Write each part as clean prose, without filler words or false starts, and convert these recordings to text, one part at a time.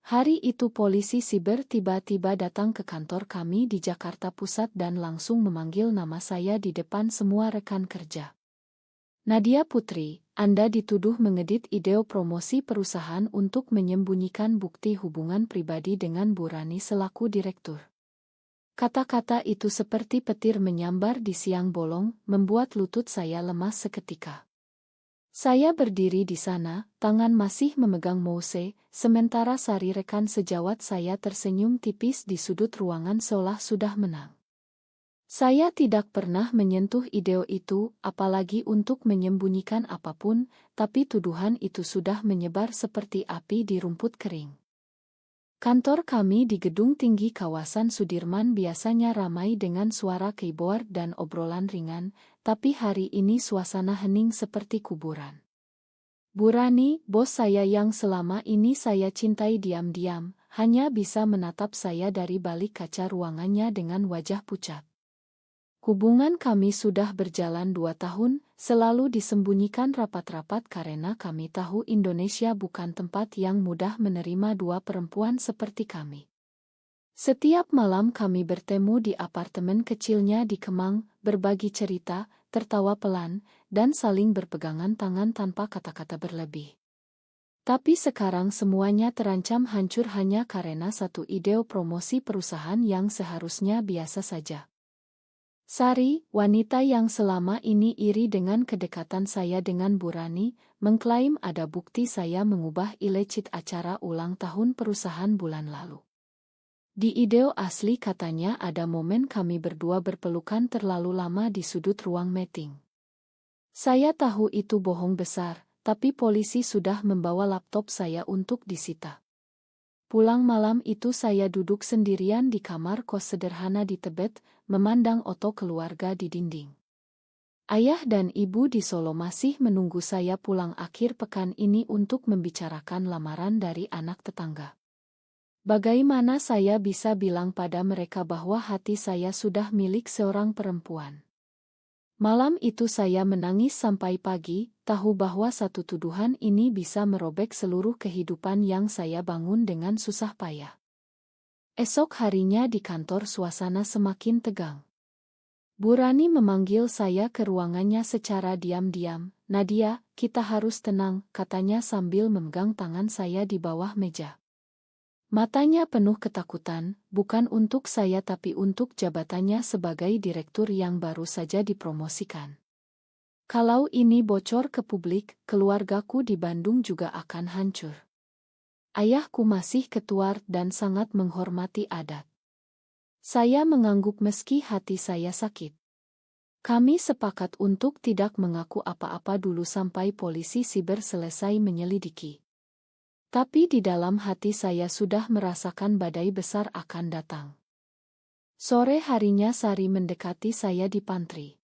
Hari itu polisi siber tiba-tiba datang ke kantor kami di Jakarta Pusat dan langsung memanggil nama saya di depan semua rekan kerja. Nadia Putri, Anda dituduh mengedit video promosi perusahaan untuk menyembunyikan bukti hubungan pribadi dengan Bu Rani selaku direktur. Kata-kata itu seperti petir menyambar di siang bolong, membuat lutut saya lemas seketika. Saya berdiri di sana, tangan masih memegang mouse, sementara Sari rekan sejawat saya tersenyum tipis di sudut ruangan seolah sudah menang. Saya tidak pernah menyentuh ide itu, apalagi untuk menyembunyikan apapun, tapi tuduhan itu sudah menyebar seperti api di rumput kering. Kantor kami di gedung tinggi kawasan Sudirman biasanya ramai dengan suara keyboard dan obrolan ringan, tapi hari ini suasana hening seperti kuburan. Bu Rani, bos saya yang selama ini saya cintai diam-diam, hanya bisa menatap saya dari balik kaca ruangannya dengan wajah pucat. Hubungan kami sudah berjalan 2 tahun, selalu disembunyikan rapat-rapat karena kami tahu Indonesia bukan tempat yang mudah menerima dua perempuan seperti kami. Setiap malam kami bertemu di apartemen kecilnya di Kemang, berbagi cerita, tertawa pelan, dan saling berpegangan tangan tanpa kata-kata berlebih. Tapi sekarang semuanya terancam hancur hanya karena satu ide promosi perusahaan yang seharusnya biasa saja. Sari, wanita yang selama ini iri dengan kedekatan saya dengan Bu Rani, mengklaim ada bukti saya mengubah e-sheet acara ulang tahun perusahaan bulan lalu. Di ide asli katanya ada momen kami berdua berpelukan terlalu lama di sudut ruang meeting. Saya tahu itu bohong besar, tapi polisi sudah membawa laptop saya untuk disita. Pulang malam itu saya duduk sendirian di kamar kos sederhana di Tebet, memandang foto keluarga di dinding. Ayah dan ibu di Solo masih menunggu saya pulang akhir pekan ini untuk membicarakan lamaran dari anak tetangga. Bagaimana saya bisa bilang pada mereka bahwa hati saya sudah milik seorang perempuan? Malam itu saya menangis sampai pagi, tahu bahwa satu tuduhan ini bisa merobek seluruh kehidupan yang saya bangun dengan susah payah. Esok harinya di kantor suasana semakin tegang. Bu Rani memanggil saya ke ruangannya secara diam-diam. "Nadia, kita harus tenang," katanya sambil memegang tangan saya di bawah meja. Matanya penuh ketakutan, bukan untuk saya tapi untuk jabatannya sebagai direktur yang baru saja dipromosikan. Kalau ini bocor ke publik, keluargaku di Bandung juga akan hancur. Ayahku masih ketua dan sangat menghormati adat. Saya mengangguk meski hati saya sakit. Kami sepakat untuk tidak mengaku apa-apa dulu sampai polisi siber selesai menyelidiki. Tapi di dalam hati saya sudah merasakan badai besar akan datang. Sore harinya Sari mendekati saya di pantry.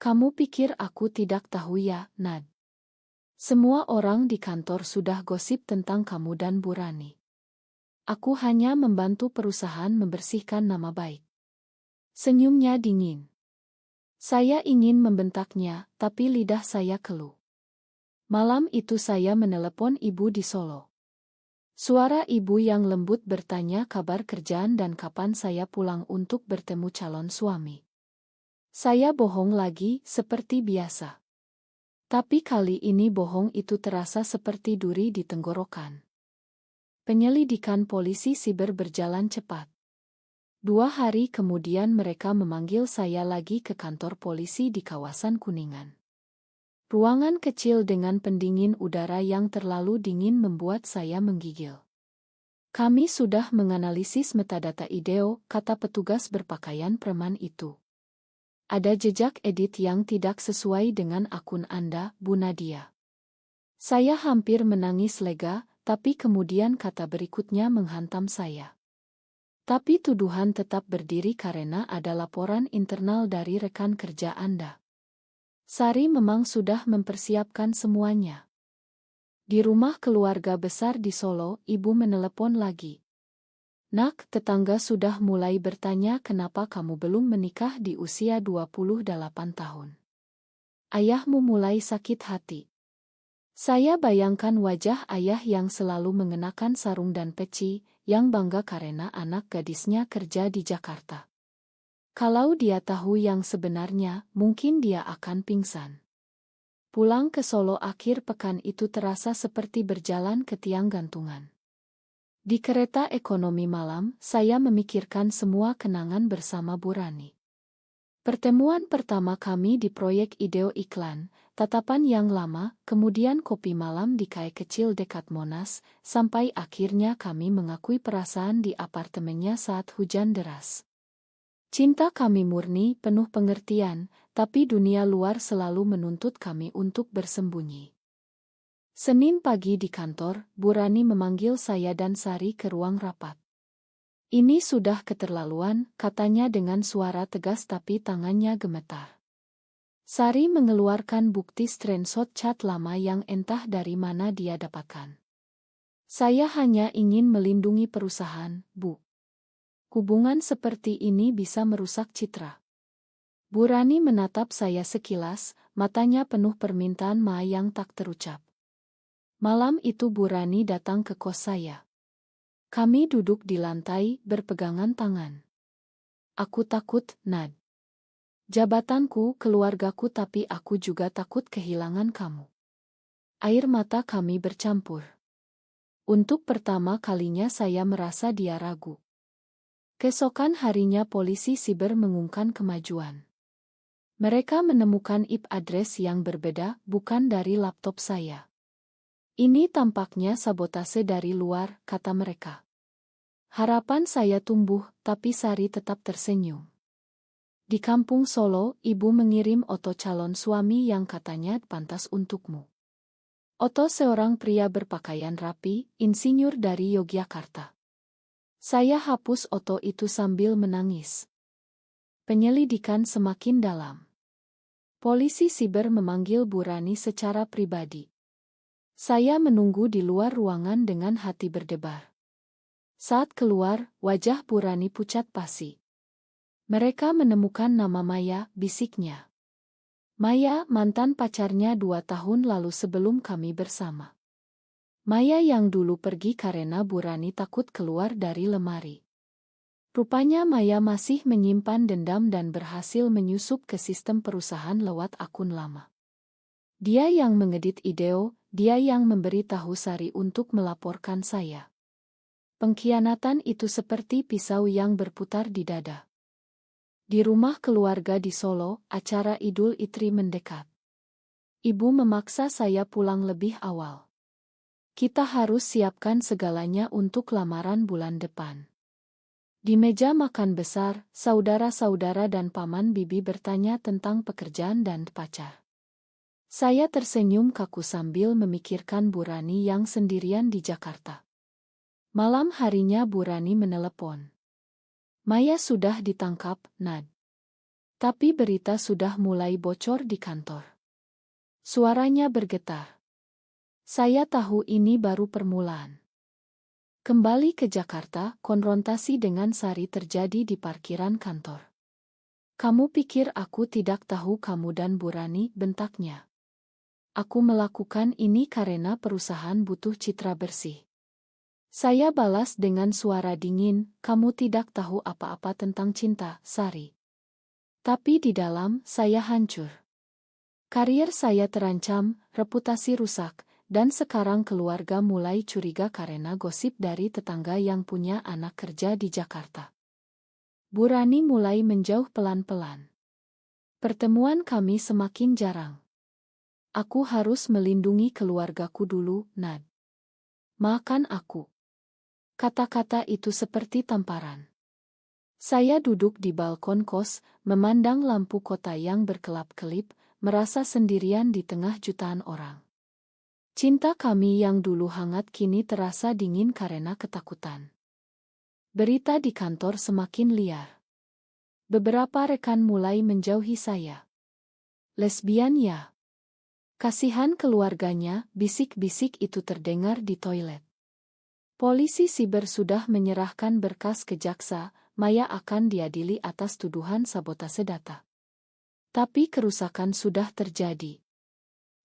"Kamu pikir aku tidak tahu ya, Nad? Semua orang di kantor sudah gosip tentang kamu dan Bu Rani. Aku hanya membantu perusahaan membersihkan nama baik." Senyumnya dingin. Saya ingin membentaknya, tapi lidah saya keluh. Malam itu saya menelepon ibu di Solo. Suara ibu yang lembut bertanya kabar kerjaan dan kapan saya pulang untuk bertemu calon suami. Saya bohong lagi, seperti biasa. Tapi kali ini bohong itu terasa seperti duri di tenggorokan. Penyelidikan polisi siber berjalan cepat. 2 hari kemudian mereka memanggil saya lagi ke kantor polisi di kawasan Kuningan. Ruangan kecil dengan pendingin udara yang terlalu dingin membuat saya menggigil. "Kami sudah menganalisis metadata IDEO," kata petugas berpakaian preman itu. "Ada jejak edit yang tidak sesuai dengan akun Anda, Bu Nadia." Saya hampir menangis lega, tapi kemudian kata berikutnya menghantam saya. "Tapi tuduhan tetap berdiri karena ada laporan internal dari rekan kerja Anda." Sari memang sudah mempersiapkan semuanya. Di rumah keluarga besar di Solo, ibu menelepon lagi. "Nak, tetangga sudah mulai bertanya kenapa kamu belum menikah di usia 28 tahun. Ayahmu mulai sakit hati." Saya bayangkan wajah ayah yang selalu mengenakan sarung dan peci, yang bangga karena anak gadisnya kerja di Jakarta. Kalau dia tahu yang sebenarnya, mungkin dia akan pingsan. Pulang ke Solo akhir pekan itu terasa seperti berjalan ke tiang gantungan. Di kereta ekonomi malam, saya memikirkan semua kenangan bersama Bu Rani. Pertemuan pertama kami di proyek Ideo Iklan, tatapan yang lama, kemudian kopi malam di kai kecil dekat Monas, sampai akhirnya kami mengakui perasaan di apartemennya saat hujan deras. Cinta kami murni, penuh pengertian, tapi dunia luar selalu menuntut kami untuk bersembunyi. Senin pagi di kantor, Bu Rani memanggil saya dan Sari ke ruang rapat. "Ini sudah keterlaluan," katanya dengan suara tegas tapi tangannya gemetar. Sari mengeluarkan bukti screenshot chat lama yang entah dari mana dia dapatkan. "Saya hanya ingin melindungi perusahaan, Bu. Hubungan seperti ini bisa merusak citra." Bu Rani menatap saya sekilas, matanya penuh permintaan maaf yang tak terucap. Malam itu Bu Rani datang ke kos saya. Kami duduk di lantai, berpegangan tangan. "Aku takut, Nad. Jabatanku, keluargaku, tapi aku juga takut kehilangan kamu." Air mata kami bercampur. Untuk pertama kalinya saya merasa dia ragu. Keesokan harinya polisi siber mengumumkan kemajuan. Mereka menemukan IP address yang berbeda, bukan dari laptop saya. "Ini tampaknya sabotase dari luar," kata mereka. Harapan saya tumbuh, tapi Sari tetap tersenyum. "Di kampung Solo, ibu mengirim Oto calon suami yang katanya pantas untukmu." Oto seorang pria berpakaian rapi, insinyur dari Yogyakarta. Saya hapus Oto itu sambil menangis. Penyelidikan semakin dalam. Polisi siber memanggil Bu Rani secara pribadi. Saya menunggu di luar ruangan dengan hati berdebar. Saat keluar, wajah Bu Rani pucat pasi. "Mereka menemukan nama Maya," bisiknya. "Maya, mantan pacarnya 2 tahun lalu sebelum kami bersama." Maya yang dulu pergi karena Bu Rani takut keluar dari lemari. Rupanya Maya masih menyimpan dendam dan berhasil menyusup ke sistem perusahaan lewat akun lama. Dia yang mengedit Ideo, dia yang memberi tahu Sari untuk melaporkan saya. Pengkhianatan itu seperti pisau yang berputar di dada. Di rumah keluarga di Solo, acara Idul Fitri mendekat. Ibu memaksa saya pulang lebih awal. "Kita harus siapkan segalanya untuk lamaran bulan depan." Di meja makan besar, saudara-saudara dan paman bibi bertanya tentang pekerjaan dan pacar. Saya tersenyum kaku sambil memikirkan Bu Rani yang sendirian di Jakarta. Malam harinya Bu Rani menelepon. "Maya sudah ditangkap, Nad. Tapi berita sudah mulai bocor di kantor." Suaranya bergetar. Saya tahu ini baru permulaan. Kembali ke Jakarta, konfrontasi dengan Sari terjadi di parkiran kantor. "Kamu pikir aku tidak tahu kamu dan Bu Rani?" bentaknya. "Aku melakukan ini karena perusahaan butuh citra bersih." Saya balas dengan suara dingin, "Kamu tidak tahu apa-apa tentang cinta, Sari." Tapi di dalam, saya hancur. Karier saya terancam, reputasi rusak, dan sekarang keluarga mulai curiga karena gosip dari tetangga yang punya anak kerja di Jakarta. Bu Rani mulai menjauh pelan-pelan. Pertemuan kami semakin jarang. "Aku harus melindungi keluargaku dulu, Nad. Maafkan aku." Kata-kata itu seperti tamparan. Saya duduk di balkon kos, memandang lampu kota yang berkelap-kelip, merasa sendirian di tengah jutaan orang. Cinta kami yang dulu hangat kini terasa dingin karena ketakutan. Berita di kantor semakin liar. Beberapa rekan mulai menjauhi saya. "Lesbian ya? Kasihan keluarganya," bisik-bisik itu terdengar di toilet. Polisi siber sudah menyerahkan berkas ke jaksa, Maya akan diadili atas tuduhan sabotase data. Tapi kerusakan sudah terjadi.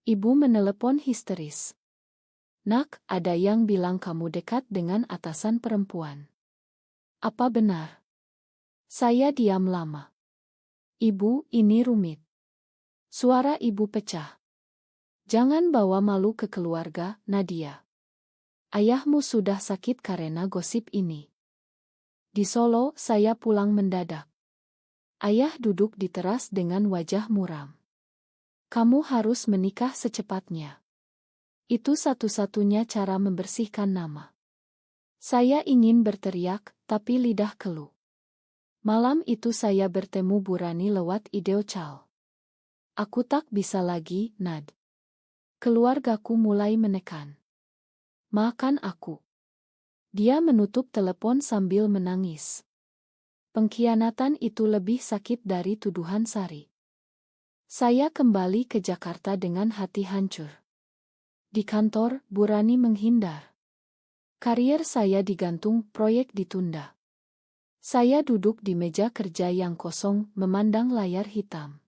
Ibu menelepon histeris. Nak, ada yang bilang kamu dekat dengan atasan perempuan. Apa benar? Saya diam lama. Ibu, ini rumit. Suara ibu pecah. Jangan bawa malu ke keluarga, Nadia. Ayahmu sudah sakit karena gosip ini. Di Solo, saya pulang mendadak. Ayah duduk di teras dengan wajah muram. Kamu harus menikah secepatnya. Itu satu-satunya cara membersihkan nama. Saya ingin berteriak, tapi lidah keluh. Malam itu saya bertemu Burani lewat video call. Aku tak bisa lagi, Nad. Keluargaku mulai menekan. Makan aku. Dia menutup telepon sambil menangis. Pengkhianatan itu lebih sakit dari tuduhan Sari. Saya kembali ke Jakarta dengan hati hancur. Di kantor, Burani menghindar. Karier saya digantung, proyek ditunda. Saya duduk di meja kerja yang kosong, memandang layar hitam.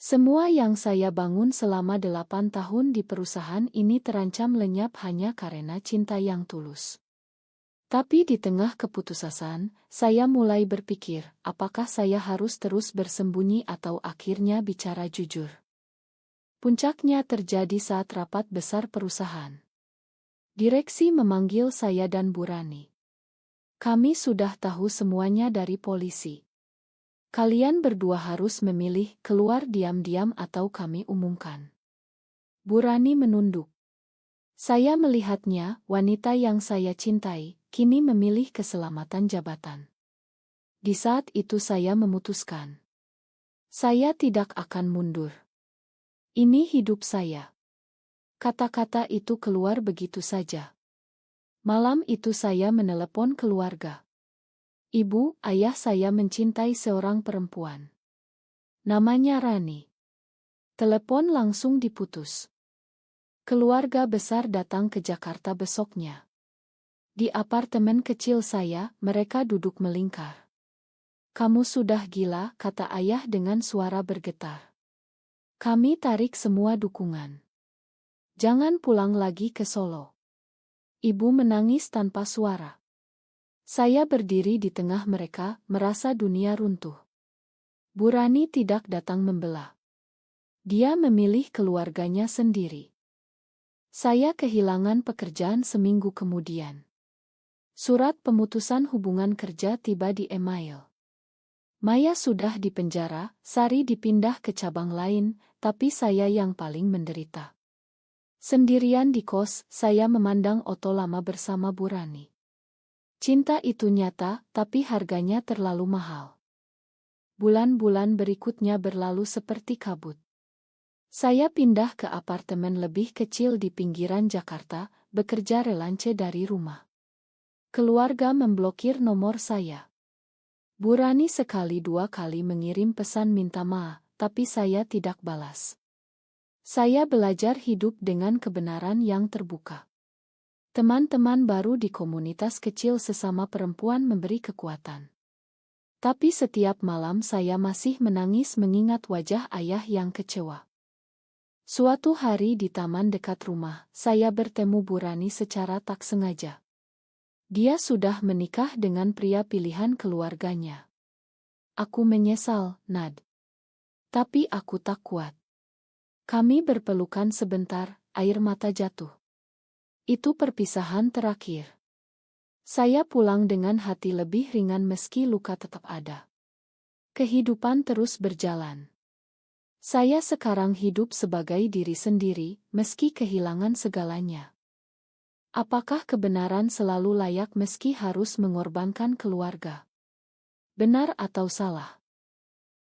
Semua yang saya bangun selama 8 tahun di perusahaan ini terancam lenyap hanya karena cinta yang tulus. Tapi di tengah keputusasaan, saya mulai berpikir, apakah saya harus terus bersembunyi atau akhirnya bicara jujur. Puncaknya terjadi saat rapat besar perusahaan. Direksi memanggil saya dan Burani. Kami sudah tahu semuanya dari polisi. Kalian berdua harus memilih keluar diam-diam atau kami umumkan. Burani menunduk. Saya melihatnya, wanita yang saya cintai, kini memilih keselamatan jabatan. Di saat itu saya memutuskan. Saya tidak akan mundur. Ini hidup saya. Kata-kata itu keluar begitu saja. Malam itu saya menelepon keluarga. Ibu, ayah saya mencintai seorang perempuan. Namanya Rani. Telepon langsung diputus. Keluarga besar datang ke Jakarta besoknya. Di apartemen kecil saya, mereka duduk melingkar. Kamu sudah gila, kata ayah dengan suara bergetar. Kami tarik semua dukungan. Jangan pulang lagi ke Solo. Ibu menangis tanpa suara. Saya berdiri di tengah mereka, merasa dunia runtuh. Burani tidak datang membela. Dia memilih keluarganya sendiri. Saya kehilangan pekerjaan seminggu kemudian. Surat pemutusan hubungan kerja tiba di email. Maya sudah di penjara, Sari dipindah ke cabang lain, tapi saya yang paling menderita. Sendirian di kos, saya memandang Oto lama bersama Burani. Cinta itu nyata, tapi harganya terlalu mahal. Bulan-bulan berikutnya berlalu seperti kabut. Saya pindah ke apartemen lebih kecil di pinggiran Jakarta, bekerja relance dari rumah. Keluarga memblokir nomor saya. Burani sekali dua kali mengirim pesan minta maaf, tapi saya tidak balas. Saya belajar hidup dengan kebenaran yang terbuka. Teman-teman baru di komunitas kecil sesama perempuan memberi kekuatan. Tapi setiap malam saya masih menangis mengingat wajah ayah yang kecewa. Suatu hari di taman dekat rumah, saya bertemu Burani secara tak sengaja. Dia sudah menikah dengan pria pilihan keluarganya. Aku menyesal, Nad. Tapi aku tak kuat. Kami berpelukan sebentar, air mata jatuh. Itu perpisahan terakhir. Saya pulang dengan hati lebih ringan meski luka tetap ada. Kehidupan terus berjalan. Saya sekarang hidup sebagai diri sendiri, meski kehilangan segalanya. Apakah kebenaran selalu layak meski harus mengorbankan keluarga? Benar atau salah?